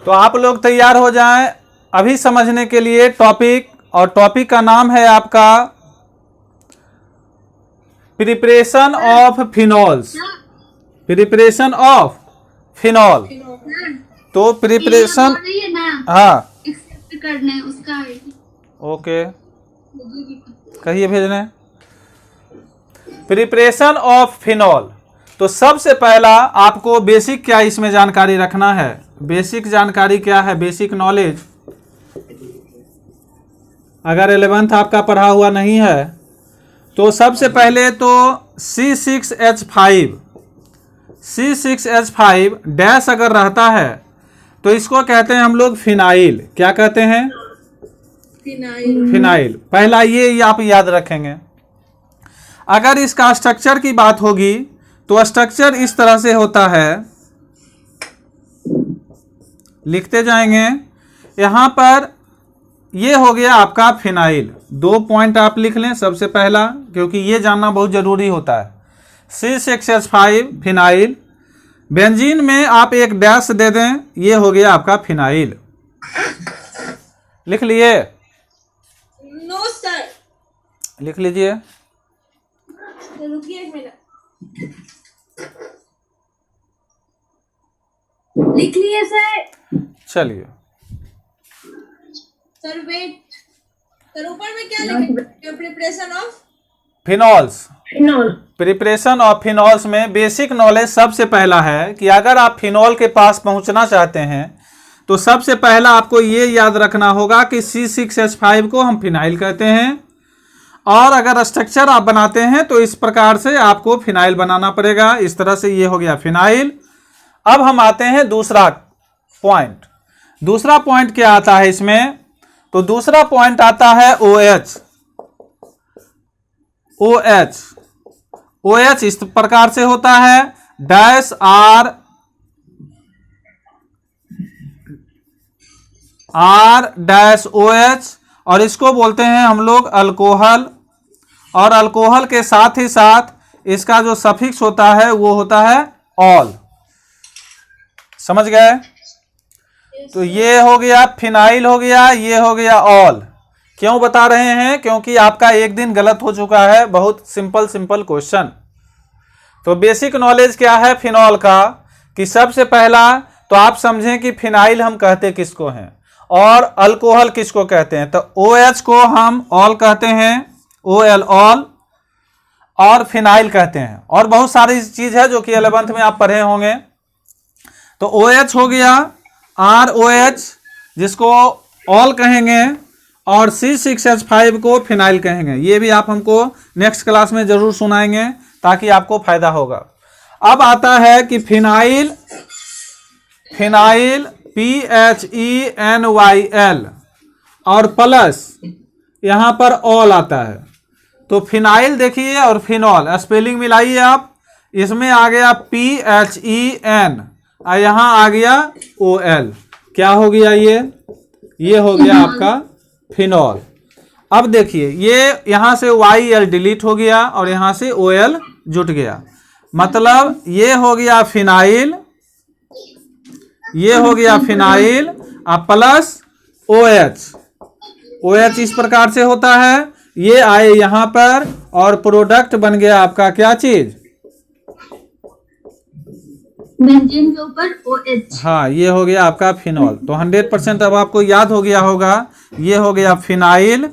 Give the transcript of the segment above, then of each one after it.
तो आप लोग तैयार हो जाएं अभी समझने के लिए टॉपिक, और टॉपिक का नाम है आपका preparation of phenols. Preparation of phenol. तो प्रिपरेशन, हाँ करने उसका ओके कहिए भेजने। Preparation of phenol. तो सबसे पहला आपको बेसिक क्या इसमें जानकारी रखना है। बेसिक जानकारी क्या है, बेसिक नॉलेज। अगर 11th आपका पढ़ा हुआ नहीं है तो सबसे पहले तो C6H5 डैश अगर रहता है तो इसको कहते हैं हम लोग फिनाइल। क्या कहते हैं? फिनाइल। पहला ये आप याद रखेंगे। अगर इसका स्ट्रक्चर की बात होगी तो स्ट्रक्चर इस तरह से होता है, लिखते जाएंगे। यहां पर ये हो गया आपका फिनाइल। 2 पॉइंट आप लिख लें सबसे पहला, क्योंकि ये जानना बहुत जरूरी होता है। C6H5 phenyl. बेंजीन में आप एक डैश दे दें, ये हो गया आपका फिनाइल। लिख लिए? No sir. लिख लीजिए। रुकिए एक मिनट। लिख लिए सर। चलिए सर वेट, सर ऊपर में क्या लिखे? Preparation of phenols. Phenol. Preparation of phenols में बेसिक नॉलेज सबसे पहला है कि अगर आप फिनॉल के पास पहुंचना चाहते हैं तो सबसे पहला आपको ये याद रखना होगा कि C6H5 को हम फिनाइल कहते हैं, और अगर स्ट्रक्चर आप बनाते हैं तो इस प्रकार से आपको फिनाइल बनाना पड़ेगा। इस तरह से ये हो गया फिनाइल। अब हम आते हैं दूसरा पॉइंट। दूसरा पॉइंट क्या आता है इसमें? तो दूसरा पॉइंट आता है OH। OH इस प्रकार से होता है डैश R डैश OH, और इसको बोलते हैं हम लोग अल्कोहल। और अल्कोहल के साथ ही साथ इसका जो सफिक्स होता है वो होता है ऑल। समझ गए? तो ये हो गया फिनाइल, हो गया, ये हो गया ऑल। क्यों बता रहे हैं? क्योंकि आपका एक दिन गलत हो चुका है। बहुत सिंपल क्वेश्चन। तो बेसिक नॉलेज क्या है फिनॉल का, कि सबसे पहला तो आप समझें कि फिनाइल हम कहते किसको हैं और अल्कोहल किसको कहते हैं। तो OH को हम ऑल कहते हैं, OL ऑल, और फिनाइल कहते हैं। और बहुत सारी चीज है जो कि 11th में आप पढ़े होंगे। तो OH हो गया, ROH जिसको ऑल कहेंगे, और C6H5 को फिनाइल कहेंगे। ये भी आप हमको नेक्स्ट क्लास में जरूर सुनाएंगे ताकि आपको फायदा होगा। अब आता है कि फिनाइल PHENYL और प्लस यहां पर ऑल आता है। तो फिनाइल देखिए और फिनॉल स्पेलिंग मिलाइए आप। इसमें आ गया PHEN और यहां आ गया OL। क्या हो गया? ये हो गया आपका फिनॉल। अब देखिए ये यहां से YL डिलीट हो गया और यहां से OL जुट गया, मतलब ये हो गया फिनाइल, ये हो गया फिनाइल और प्लस OH इस प्रकार से होता है। ये आए यहां पर और प्रोडक्ट बन गया आपका क्या चीज? बेंजीन के ऊपर OH। हाँ, ये हो गया आपका फिनॉल। तो 100% अब आपको याद हो गया होगा। ये हो गया फिनाइल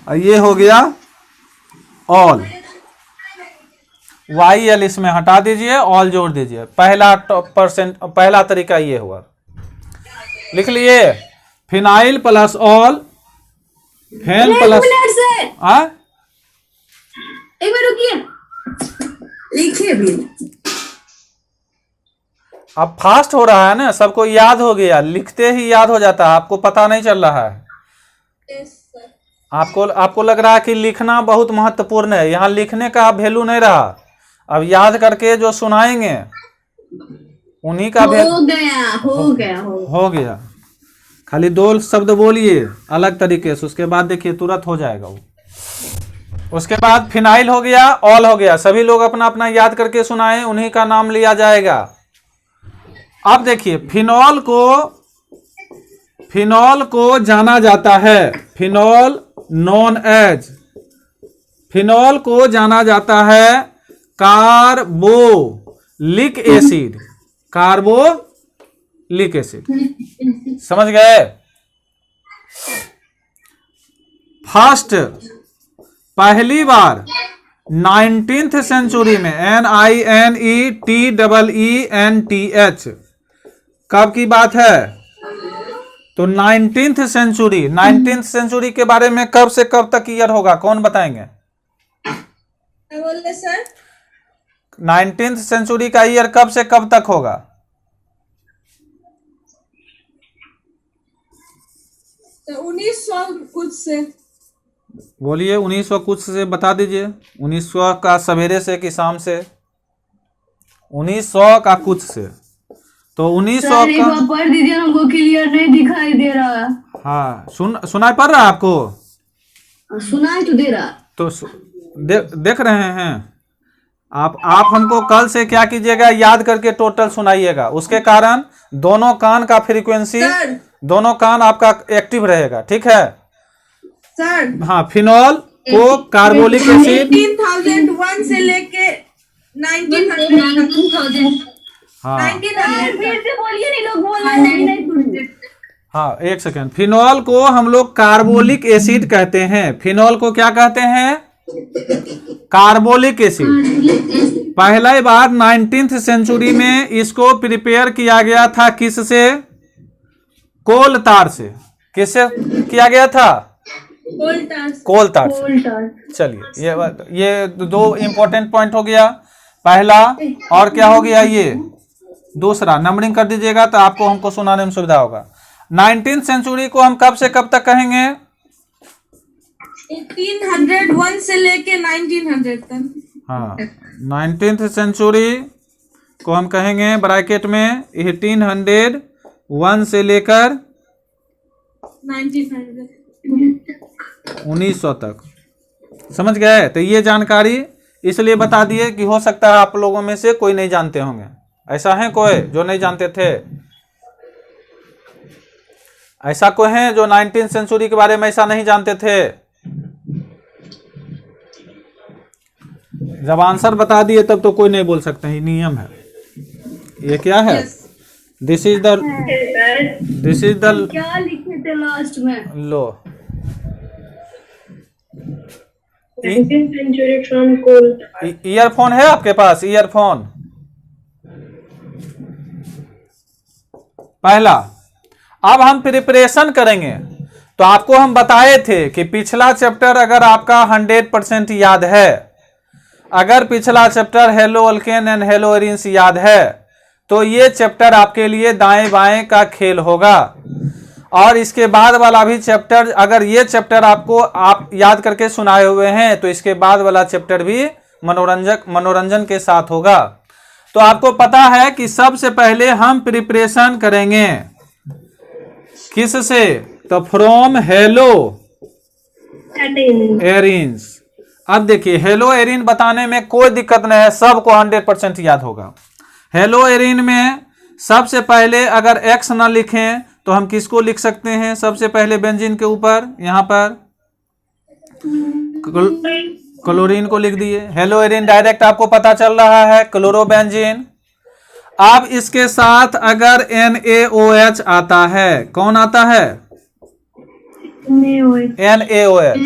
और ये हो गया ऑल। YL इसमें हटा दीजिए, ऑल जोड़ दीजिए। पहला तरीका ये हुआ। लिख लिए? फिनाइल प्लस ऑल, फेन प्लस एक मिनट रुकिए, लिखिए भी। अब फास्ट हो रहा है ना, सबको याद हो गया, लिखते ही याद हो जाता है, आपको पता नहीं चल रहा है। आपको लग रहा है कि लिखना बहुत महत्वपूर्ण है। यहाँ लिखने का वैल्यू नहीं रहा। अब याद करके जो सुनाएंगे उन्हीं का हो गया। खाली 2 शब्द बोलिए अलग तरीके से, उसके बाद देखिए तुरंत हो जाएगा वो। उसके बाद फिनाइल हो गया, ऑल हो गया। सभी लोग अपना अपना याद करके सुनाए, उन्हीं का नाम लिया जाएगा। अब देखिए फिनॉल को जाना जाता है, फिनॉल को जाना जाता है कार्बोलिक एसिड। समझ गए? फर्स्ट पहली बार 19th सेंचुरी में NINETEENTH कब की बात है? तो 19th सेंचुरी के बारे में कब से कब तक ईयर होगा, कौन बताएंगे? क्या बोल रहे सर? 19th सेंचुरी का ईयर कब से कब तक होगा? तो 1900 कुछ से। बोलिए 1900 कुछ से बता दीजिए। 1900 का सवेरे से कि शाम से? 1900 का कुछ से। तो 1900 एक का बार पढ़ दीजिए, हमको क्लियर नहीं दिखाई दे रहा। हाँ सुनाई पड़ रहा है आपको? सुनाई तो दे रहा। तो देख रहे हैं आप हमको कल से क्या कीजिएगा, याद करके टोटल सुनाइएगा। उसके कारण दोनों कान का फ्रीक्वेंसी, सर दोनों कान आपका एक्टिव रहेगा। ठीक है? सर हाँ, फिनॉल को कार्बोलिक एसिड 18,001 से लेके 1900 हाँ 1900 फिर से बोलिए, नहीं लोग बोल रहे हैं नहीं सुनते। हाँ एक सेकेंड। फिनॉल को हम लोग कार्बोलिक एसिड कहते हैं। फिनॉल को क्या कहते हैं? Carbolic acid. पहला बार 19th सेंचुरी में इसको प्रिपेयर किया गया था किससे? कोल तार से। किससे किया गया था? कोल तार से। चलिए ये दो इंपॉर्टेंट पॉइंट हो गया, पहला। और क्या हो गया? ये दूसरा। नंबरिंग कर दीजिएगा तो आपको हमको सुनाने में सुविधा होगा। 19th सेंचुरी को हम कब से कब तक कहेंगे? 1801 से लेके 1900 तक। हाँ 19th सेंचुरी को हम कहेंगे ब्रैकेट में 1801 से लेकर 1900 तक। समझ गए? तो ये जानकारी इसलिए बता दिए कि हो सकता है आप लोगों में से कोई नहीं जानते होंगे। ऐसा है कोई जो नहीं जानते थे? ऐसा कोई है जो 19th सेंचुरी के बारे में ऐसा नहीं जानते थे? जब आंसर बता दिए तब तो कोई नहीं बोल सकते। ही नियम है। ये क्या है? दिस इज द क्या लिखे थे लास्ट में? लो सेंचुरी फ्रॉम कोल। ईयरफोन है आपके पास? ईयरफोन पहला। अब हम प्रिपरेशन करेंगे तो आपको हम बताए थे कि पिछला चैप्टर अगर आपका 100% याद है, अगर पिछला chapter hello alkane and halo arenes याद है, तो ये चैप्टर आपके लिए दाएं बाएं का खेल होगा। और इसके बाद वाला भी चैप्टर, अगर ये चैप्टर आपको आप याद करके सुनाए हुए हैं तो इसके बाद वाला चैप्टर भी मनोरंजन के साथ होगा। तो आपको पता है कि सबसे पहले हम प्रिपरेशन करेंगे किससे? तो फ्रॉम हेलो एरिन्स। अब देखिए हेलो एरिन बताने में कोई दिक्कत नहीं है, सबको 100% याद होगा। हेलो एरिन में सबसे पहले अगर एक्स ना लिखें तो हम किसको लिख सकते हैं? सबसे पहले बेंजीन के ऊपर यहां पर क्लोरीन को लिख दिए। हेलो एरिन डायरेक्ट आपको पता चल रहा है क्लोरोबेंजीन। अब इसके साथ अगर NaOH आता है, कौन आता है? NaOH।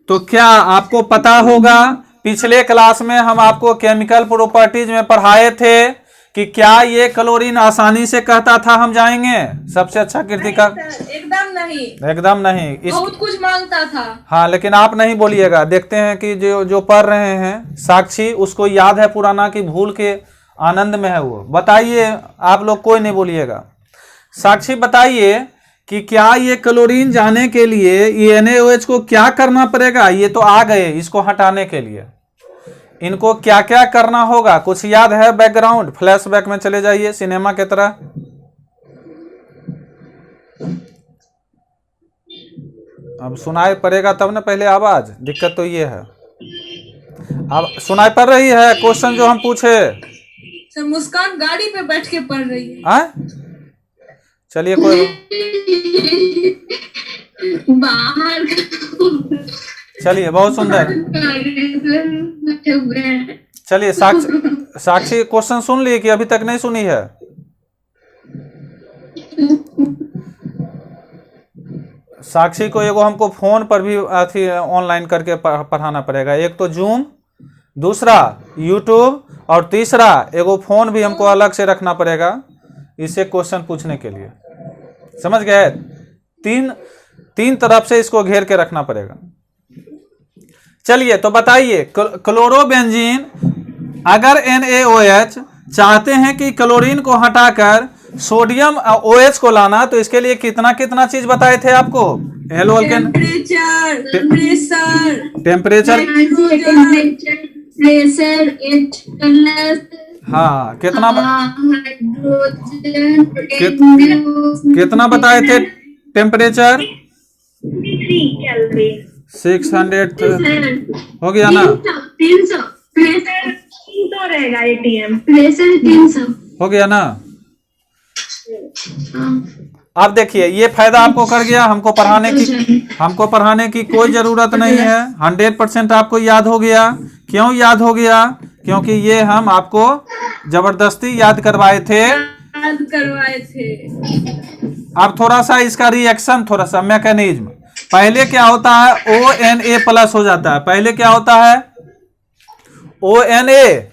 तो क्या आपको पता होगा, पिछले क्लास में हम आपको केमिकल प्रॉपर्टीज में पढ़ाए थे कि क्या ये क्लोरीन आसानी से कहता था हम जाएंगे सबसे अच्छा कृतिका? एकदम नहीं, एकदम नहीं। बहुत कुछ मांगता था। हाँ लेकिन आप नहीं बोलिएगा। देखते हैं कि जो पढ़ रहे हैं साक्षी, उसको याद है पुराना कि भूल के आनंद में है वो। बताइए आप लोग, कोई नहीं बोलिएगा। साक्षी बताइए कि क्या ये क्लोरीन जाने के लिए ये NaOH को क्या करना पड़ेगा? ये तो आ गए, इसको हटाने के लिए इनको क्या क्या करना होगा? कुछ याद है? बैकग्राउंड फ्लैशबैक में चले जाइए सिनेमा की तरह। अब सुनाई पड़ेगा तब ना, पहले आवाज। दिक्कत तो ये है। अब सुनाई पड़ रही है क्वेश्चन जो हम पूछे? सर मुस्कान गाड़ी पे बैठ के पढ़ रही है। चलिए कोई बाहर चलिए बहुत सुंदर। चलिए साक्षी क्वेश्चन सुन ली कि अभी तक नहीं सुनी है? साक्षी को एगो हमको फोन पर भी अथी ऑनलाइन करके पढ़ाना पड़ेगा। एक तो जूम, दूसरा यूट्यूब, और तीसरा एगो फोन भी हमको अलग से रखना पड़ेगा इससे क्वेश्चन पूछने के लिए। समझ गए? तीन तरफ से इसको घेर के रखना पड़ेगा। चलिए तो बताइए, क्लोरोबेंजीन अगर NaOH चाहते हैं कि क्लोरीन को हटाकर सोडियम OH को लाना, तो इसके लिए कितना कितना चीज बताए थे आपको? हेलो अल्केन, टेम्परेचर, हाँ कितना कितना बताए थे? टेम्परेचर 600 हो गया ना? 300 रहेगा ATM, प्रेशर 300 हो गया ना? अब देखिए ये फायदा आपको कर गया। हमको पढ़ाने की कोई जरूरत नहीं है। 100% आपको याद हो गया। क्यों याद हो गया? क्योंकि ये हम आपको जबरदस्ती याद करवाए थे। अब थोड़ा सा इसका रिएक्शन, थोड़ा सा मैकेनिज्म। पहले क्या होता है? ONA+ हो जाता है। पहले क्या होता है? ONA+।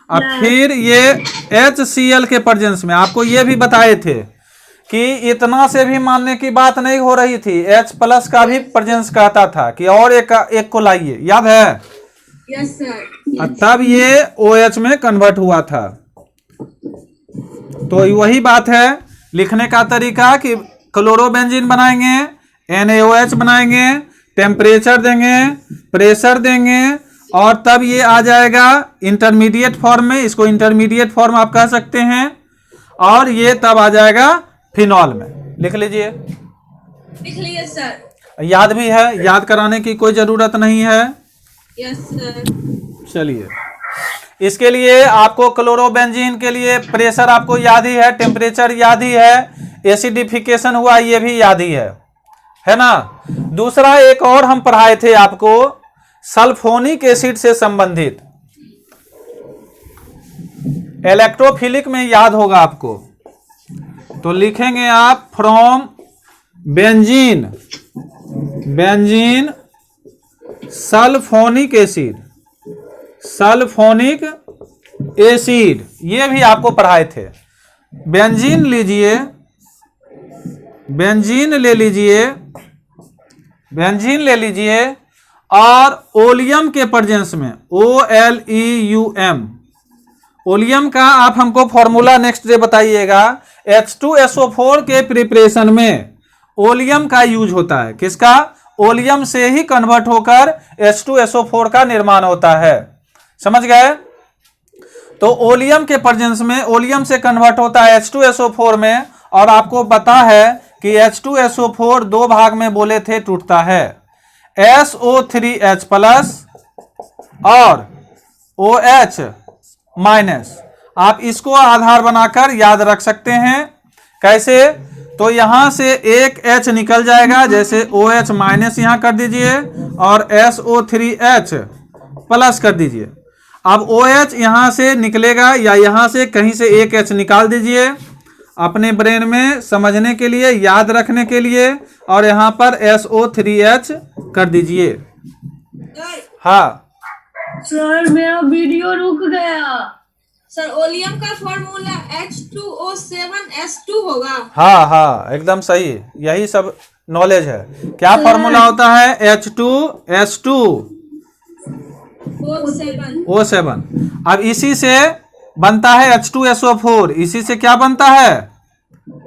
और फिर ये HCl के प्रेजेंस में आपको ये भी बताए थे कि इतना से भी मानने की बात नहीं हो रही थी। H+ का भी प्रेजेंस कहता था कि और एक को लाइए, याद है? Yes sir. तब ये OH में कन्वर्ट हुआ था। तो वही बात है लिखने का तरीका कि क्लोरोबेंजीन बनाएंगे, NaOH बनाएंगे, टेम्परेचर देंगे, प्रेशर देंगे, और तब ये आ जाएगा इंटरमीडिएट फॉर्म में। इसको इंटरमीडिएट फॉर्म आप कह सकते हैं। और ये तब आ जाएगा फिनॉल में। लिख लीजिए। लिख लिए सर। याद भी है, याद कराने की कोई जरूरत नहीं है। Yes sir. चलिए, इसके लिए आपको क्लोरोबेंजीन के लिए प्रेशर आपको याद ही है, टेम्परेचर याद ही है, एसिडिफिकेशन हुआ ये भी याद ही है ना? दूसरा एक और हम पढ़ाए थे आपको, सल्फोनिक एसिड से संबंधित। इलेक्ट्रोफिलिक में याद होगा आपको। तो लिखेंगे आप फ्रॉम बेंजीन सल्फोनिक एसिड, ये भी आपको पढ़ाए थे। बेंजीन ले लीजिए और ओलियम के प्रेजेंस में OLEUM, ओलियम का आप हमको फॉर्मूला नेक्स्ट डे बताइएगा। H2SO4 के प्रिपरेशन में ओलियम का यूज होता है। किसका? ओलियम से ही कन्वर्ट होकर H2SO4 का निर्माण होता है। समझ गए? तो ओलियम के प्रेजेंस में ओलियम से कन्वर्ट होता है H2SO4 में। और आपको पता है कि H2SO4 दो भाग में बोले थे टूटता है, SO3H+ और OH-। आप इसको आधार बनाकर याद रख सकते हैं। कैसे? तो यहां से एक H निकल जाएगा, जैसे OH- यहां कर दीजिए और SO3H+ कर दीजिए। अब OH यहां से निकलेगा या यहां से कहीं से एक H निकाल दीजिए अपने ब्रेन में समझने के लिए, याद रखने के लिए, और यहां पर SO3H कर दीजिए। हाँ सर मेरा वीडियो रुक गया। सर ओलियम का फॉर्मूला H2O7S2 होगा। हाँ एकदम सही, यही सब नॉलेज है। क्या फॉर्मूला होता है? H2O7। अब इसी से बनता है H2SO4। इसी से क्या बनता है?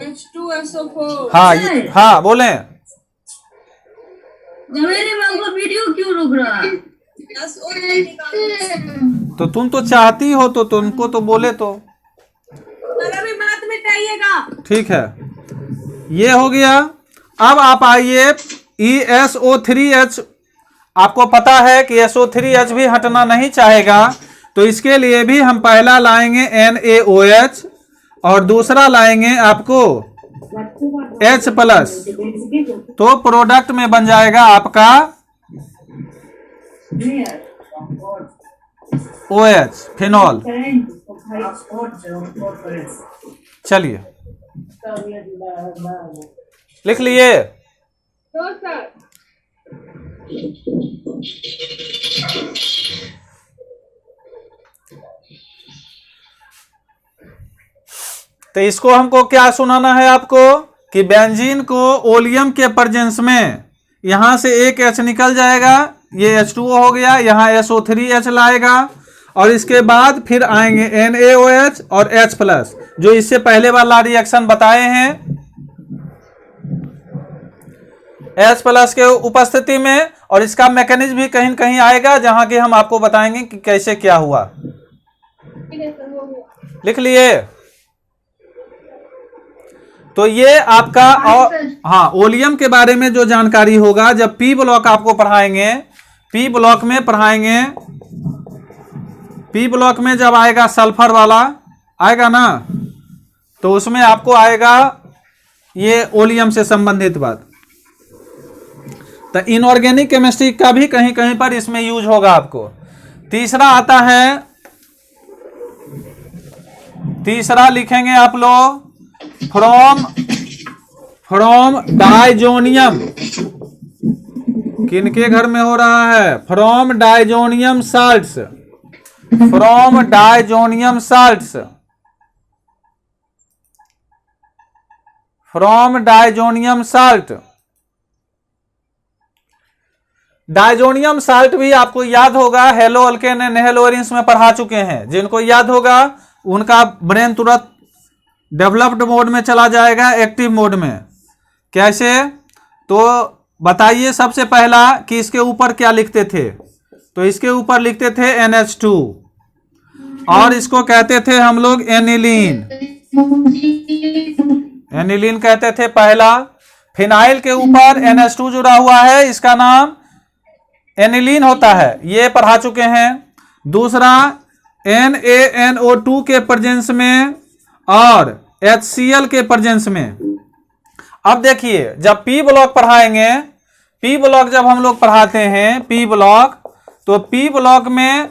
H2SO4। हाँ बोले। मेरे में वीडियो क्यों रुक रहा है? तो तुम तो चाहती हो तो तुमको तो बोले तो अभी बात मिटाइएगा। ठीक है, ये हो गया। अब आप आइए ESO3H। आपको पता है कि SO3H भी हटना नहीं चाहेगा, तो इसके लिए भी हम पहला लाएंगे NaOH और दूसरा लाएंगे आपको H प्लस, तो प्रोडक्ट में बन जाएगा आपका OH फिनॉल। चलिए लिख लिए। तो सर तो इसको हमको क्या सुनाना है आपको कि बेंजीन को ओलियम के प्रेजेंस में यहां से एक H निकल जाएगा, ये H2O हो गया, यहाँ SO3H लाएगा और इसके बाद फिर आएंगे NaOH और H प्लस, जो इससे पहले वाला रिएक्शन बताए हैं H प्लस के उपस्थिति में। और इसका मैकेनिज्म भी कहीं कहीं आएगा जहां कि हम आपको बताएंगे कि कैसे क्या हुआ। लिख लिए। तो ये आपका और हाँ ओलियम के बारे में जो जानकारी होगा जब पी ब्लॉक आपको पढ़ाएंगे, पी ब्लॉक में पढ़ाएंगे, पी ब्लॉक में जब आएगा सल्फर वाला आएगा ना, तो उसमें आपको आएगा ये ओलियम से संबंधित बात। तो इनऑर्गेनिक केमिस्ट्री का भी कहीं कहीं पर इसमें यूज होगा आपको। तीसरा आता है, तीसरा लिखेंगे आप लोग फ्रॉम डाइजोनियम। किनके घर में हो रहा है? From diazonium salts, from diazonium salts, from diazonium salt. Diazonium salt भी आपको याद होगा, hello alkane and halo arenes में पढ़ा चुके हैं। जिनको याद होगा उनका ब्रेन तुरंत डेवलप्ड मोड में चला जाएगा, एक्टिव मोड में। कैसे? तो बताइए सबसे पहला कि इसके ऊपर क्या लिखते थे। तो इसके ऊपर लिखते थे NH2 और इसको कहते थे हम लोग एनिलीन, एनिलीन कहते थे पहला। फिनाइल के ऊपर NH2 जुड़ा हुआ है, इसका नाम एनिलीन होता है, ये पढ़ा चुके हैं। दूसरा NaNO2 के प्रेजेंस में और HCl के प्रेजेंस में। अब देखिए जब पी ब्लॉक पढ़ाएंगे, पी ब्लॉक जब हम लोग पढ़ाते हैं पी ब्लॉक, तो पी ब्लॉक में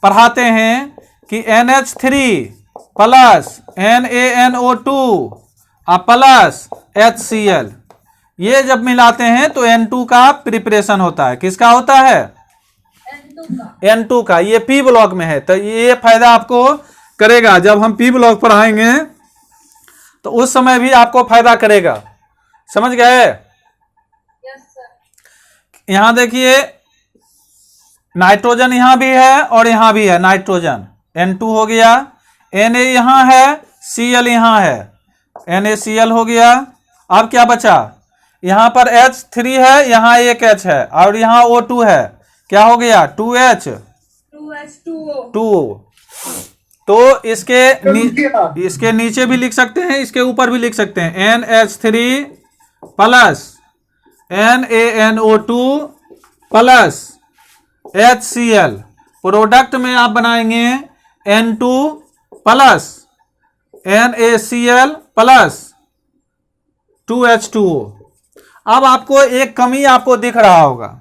पढ़ाते हैं कि NH3 plus NaNO2 plus HCl, ये जब मिलाते हैं तो N2 का प्रिपरेशन होता है। किसका होता है? N2 का। ये पी ब्लॉक में है, तो ये फायदा आपको करेगा। जब हम पी ब्लॉक पढ़ाएंगे तो उस समय भी आपको फायदा करेगा। समझ गए? यहां देखिए नाइट्रोजन यहां भी है और यहां भी है नाइट्रोजन, N2 हो गया। Na यहां है, Cl यहां है, NaCl हो गया। अब क्या बचा? यहां पर H3 है, यहां एक H है और यहां O2 है, क्या हो गया? 2H 2O। तो इसके नीचे भी लिख सकते हैं, इसके ऊपर भी लिख सकते हैं NH3 plus NaNO2 plus HCl। Product में आप बनाएंगे N2 plus NaCl plus 2H2O। अब आपको एक कमी आपको दिख रहा होगा,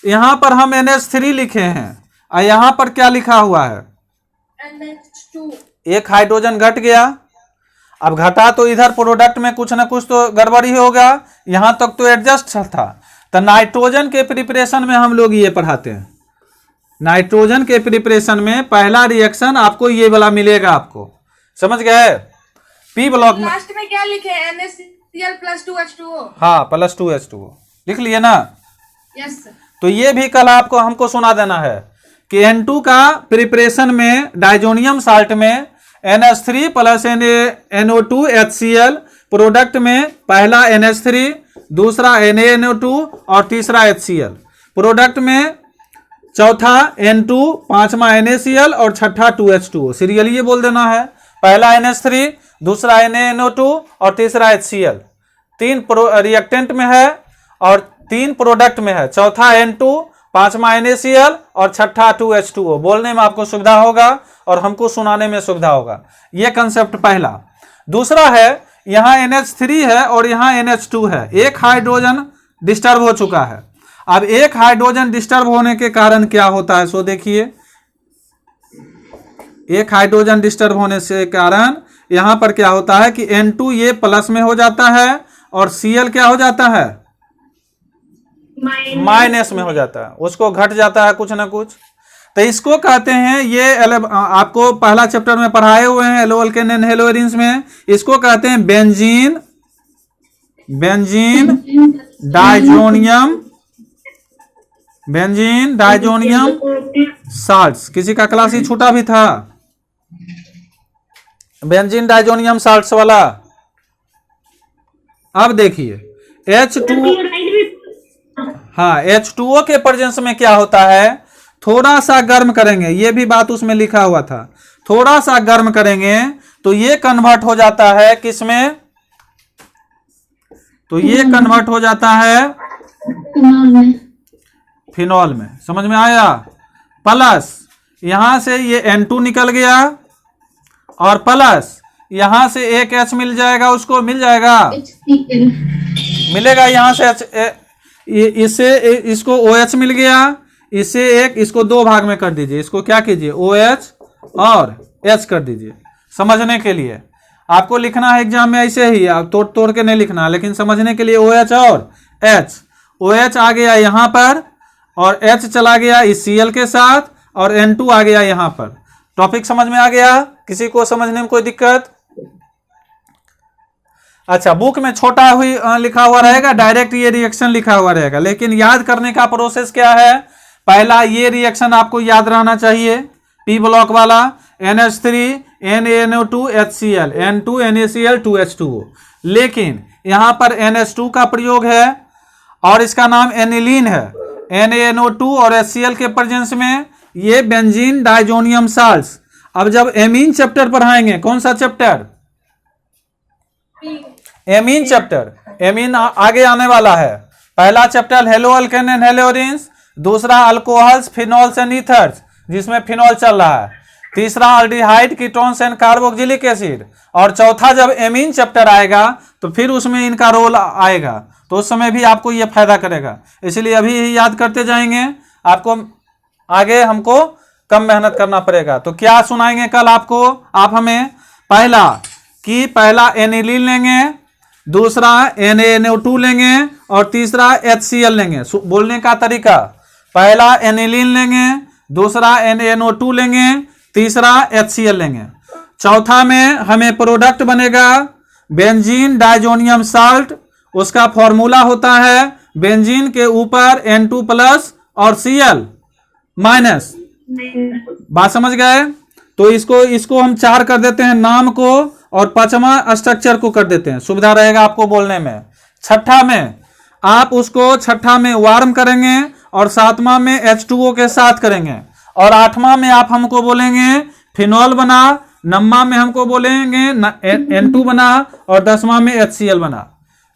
यहां पर हम NH3 लिखे हैं और यहां पर क्या लिखा हुआ है? NH2। एक हाइड्रोजन घट गया। अब घटा तो इधर प्रोडक्ट में कुछ ना कुछ तो गड़बड़ी होगा, यहां तक तो एडजस्ट था। तो नाइट्रोजन के प्रिपरेशन में हम लोग ये पढ़ाते हैं। नाइट्रोजन के प्रिपरेशन में पहला रिएक्शन आपको ये वाला मिलेगा, आपको समझ गए? पी ब्लॉक में लास्ट में क्या लिखे? NaCl plus 2H2O। हाँ प्लस 2H2O लिख लिए ना? Yes sir. तो ये भी कल आपको हमको सुना देना है कि N2 का प्रिपरेशन में डाइजोनियम साल्ट में NH3 plus NaNO2 HCl, product में पहला NH3, दूसरा NaNO2 और तीसरा HCl, प्रोडक्ट में चौथा N2, पांचवा NaCl और छठा 2H2O। सीरियल ये बोल देना है, पहला NH3, दूसरा NaNO2 और तीसरा HCl। 3 रिएक्टेंट में है और 3 प्रोडक्ट में है, चौथा N2, पांचवा NaCl और छठा 2H2O। बोलने में आपको सुविधा होगा और हमको सुनाने में सुविधा होगा। ये कंसेप्ट पहला। दूसरा है, यहाँ NH3 है और यहाँ NH2 है, एक हाइड्रोजन डिस्टर्ब हो चुका है। अब एक हाइड्रोजन डिस्टर्ब होने के कारण क्या होता है, सो देखिए, एक हाइड्रोजन डिस्टर्ब होने से कारण यहां पर क्या होता है कि N2 ये प्लस में हो जाता है और Cl क्या हो जाता है, माइनस में हो जाता है, उसको घट जाता है कुछ ना कुछ। तो इसको कहते हैं, ये आपको पहला चैप्टर में पढ़ाए हुए हैं halo alkane and halo arenes में, इसको कहते हैं बेंजीन डाइजोनियम साल्ट्स। किसी का क्लास ही छूटा भी था बेंजीन डाइजोनियम साल्ट्स वाला। अब देखिए H2, हाँ, H2O के प्रेजेंस में क्या होता है, थोड़ा सा गर्म करेंगे, ये भी बात उसमें लिखा हुआ था, थोड़ा सा गर्म करेंगे तो ये कन्वर्ट हो जाता है किसमें, तो ये कन्वर्ट हो जाता है फिनॉल में। समझ में आया? प्लस यहां से ये N2 निकल गया और प्लस यहां से एक H मिल जाएगा, उसको मिल जाएगा, मिलेगा यहां से इससे इसको OH मिल गया, इससे एक, इसको दो भाग में कर दीजिए, इसको क्या कीजिए OH और H कर दीजिए। समझने के लिए आपको लिखना है एग्जाम में ऐसे ही, आप तोड़ तोड़ के नहीं लिखना, लेकिन समझने के लिए OH और H, OH आ गया यहाँ पर और H चला गया इस Cl के साथ और N2 आ गया यहाँ पर। टॉपिक समझ में आ गया? किसी को समझने में कोई दिक्कत? अच्छा, बुक में छोटा हुई लिखा हुआ रहेगा, डायरेक्ट ये रिएक्शन लिखा हुआ रहेगा, लेकिन याद करने का प्रोसेस क्या है, पहला ये रिएक्शन आपको याद रहना चाहिए, P ब्लॉक वाला, NH3 NaNO2 HCl, N2 NaCl 2H2O। लेकिन यहां पर NH2 का प्रयोग है और इसका नाम एनिलीन है, NaNO2 और HCl के प्रेजेंस में ये बेंजीन डाइजोनियम साल्ट्स। अब जब एमीन चैप्टर पढ़ाएंगे, कौन सा चैप्टर, एमीन चैप्टर, एमीन आगे आने वाला है। पहला chapter hello alkane and halo arenes, दूसरा अल्कोहल्स फिनॉल्स एंड ईथर्स जिसमें फिनॉल चल रहा है, तीसरा aldehyde ketones and carboxylic acid, और चौथा जब एमीन चैप्टर आएगा तो फिर उसमें इनका रोल आएगा, तो उस समय भी आपको ये फायदा करेगा। इसलिए अभी ही याद करते जाएंगे, आपको आगे हमको कम मेहनत करना पड़ेगा। तो क्या सुनाएंगे कल आपको, आप हमें पहला एनिलीन लेंगे, दूसरा NaNO2 लेंगे और तीसरा HCl लेंगे। बोलने का तरीका, पहला एनिलीन लेंगे, दूसरा NaNO2 लेंगे, तीसरा HCl लेंगे। चौथा में हमें प्रोडक्ट बनेगा बेंजीन डाइजोनियम साल्ट, उसका फॉर्मूला होता है बेंजीन के ऊपर N2 प्लस और Cl माइनस। बात समझ गए? तो इसको हम 4 कर देते हैं नाम को और 5वां स्ट्रक्चर को कर देते हैं, सुविधा रहेगा आपको बोलने में। छठा में आप उसको छठा में वार्म करेंगे और 7वां में H2O के साथ करेंगे और 8वां में आप हमको बोलेंगे फिनॉल बना, 9वां में हमको बोलेंगे N2 बना और 10वां में HCl बना।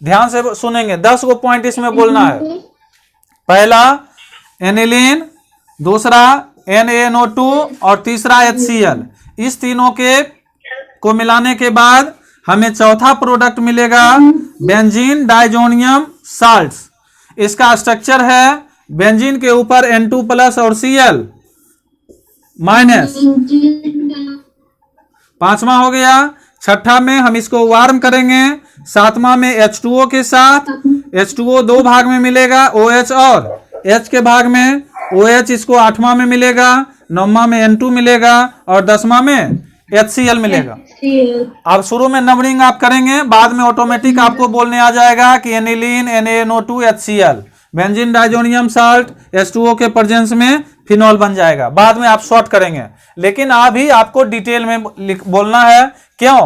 ध्यान से सुनेंगे, 10 को पॉइंट इसमें बोलना है। पहला एनिलीन, दूसरा NaNO2 और तीसरा HCl। इस तीनों को मिलाने के बाद हमें चौथा प्रोडक्ट मिलेगा बेंजीन डाइजोनियम साल्ट्स। इसका स्ट्रक्चर है बेंजीन के ऊपर N2 प्लस और Cl माइनस। 5वां हो गया। छठा में हम इसको वार्म करेंगे, 7वां में H2O के साथ, H2O 2 भाग में मिलेगा, OH और H के भाग में, OH इसको 8वां में मिलेगा, 9वां में N2 मिलेगा और 10वां में HCl मिलेगा। अब शुरू में नंबरिंग आप करेंगे, बाद में ऑटोमेटिक आपको बोलने आ जाएगा कि aniline NaNO2 HCl, benzene diazonium salt, H2O के प्रेजेंस में फिनॉल बन जाएगा। बाद में आप शॉर्ट करेंगे, लेकिन अभी आपको डिटेल में बोलना है। क्यों?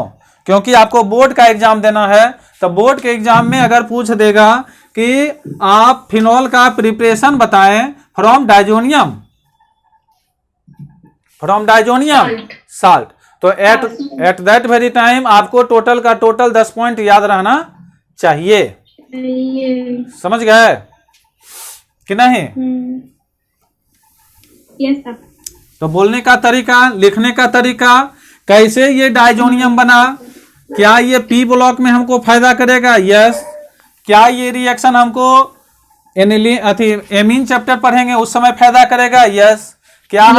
क्योंकि आपको बोर्ड का एग्जाम देना है। तो बोर्ड के एग्जाम में अगर पूछ देगा कि आप फिनॉल का प्रिपरेशन बताएं फ्रॉम डाइजोनियम साल्ट, तो एट दैट वेरी टाइम आपको टोटल का टोटल 10 पॉइंट याद रहना चाहिए। समझ गए कि नहीं? Yes sir. तो बोलने का तरीका, लिखने का तरीका, कैसे ये डायजोनियम बना, क्या ये पी ब्लॉक में हमको फायदा करेगा, यस। क्या ये रिएक्शन हमको एमीन चैप्टर पढ़ेंगे उस समय फायदा करेगा, यस। क्या हम